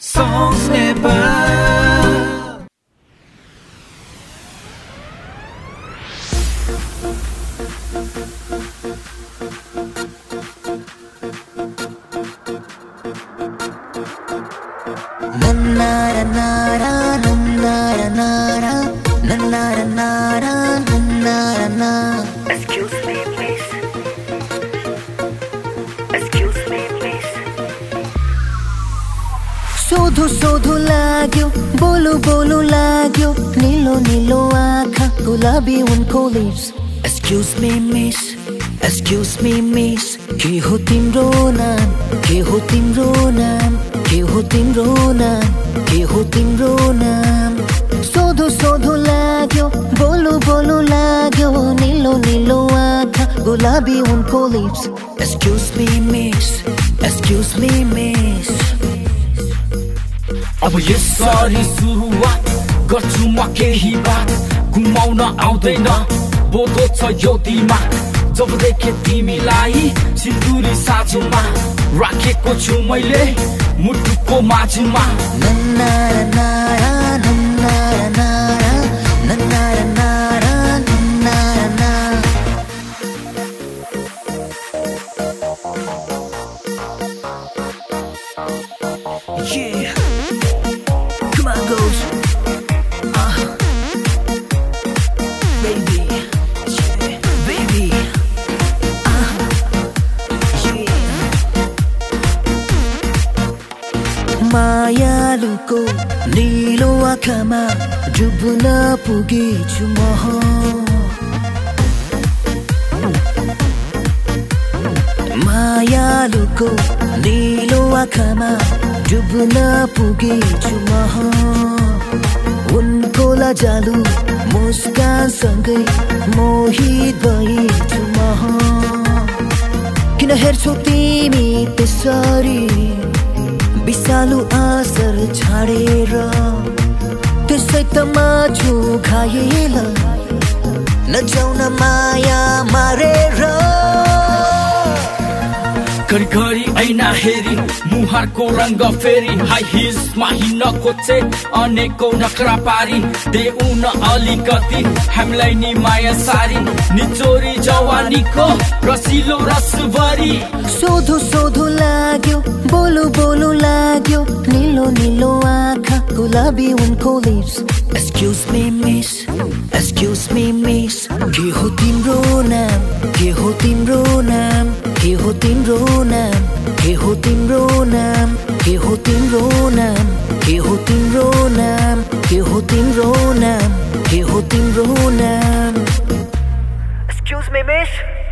Songs never. Excuse me, please. Excuse me, please. सोधो सोधो लाग्यो बोलो बोलो लाग्यो नीलो नीलो आँखा गुलाबी उनको lips Excuse me miss, excuse me miss के हो तिम्रो नाम के हो तिम्रो नाम के हो तिम्रो नाम के हो तिम्रो नाम सोधो सोधो लाग्यो बोलो बोलो लाग्यो नीलो नीलो आँखा गुलाबी उनको lips Excuse me miss, excuse me miss अब यसरी सुरुवात गर्छु म केही बात घुमाउन आउँदैन बोधो छ यो दिमाग जब देखे तिमीलाई सिन्दुरी साँझमा राखेको छु मैले मुटुको माझमा Yeah. Come on, girls. Baby. Yeah. Baby. Yeah. मायालुको नीलो आँखामा डुब्न पुगेछु म मायालुको नीलो आँखामा डुब्न पुगेछु म उनको लजालु मुस्कानसँगै मोहित भएछु म किन हेर्छौ तिमी त्यसरी विषालु असर छाडेर त्यसै त म छु घायल नजाउन माया मारेर घरी ऐना हेरी मुहारको रंग फेरी हाई हिल्समा हिँड्न खोज्छे अनेकौं नखरा पारी देउन अलिकति हामीलाई नि माया सारी निचोरी जवानीको रसिलो रसभरी सोधो सोधो लाग्यो बोलो बोलो लाग्यो नीलो नीलो आँखा गुलाबी उनको lips Excuse me miss, excuse me miss के हो तिम्रो नाम के हो तिम्रो नाम के हो तिम्रो नाम के हो तिम्रो नाम के हो तिम्रो नाम के हो तिम्रो नाम के हो तिम्रो नाम के हो तिम्रो नाम Excuse me, miss.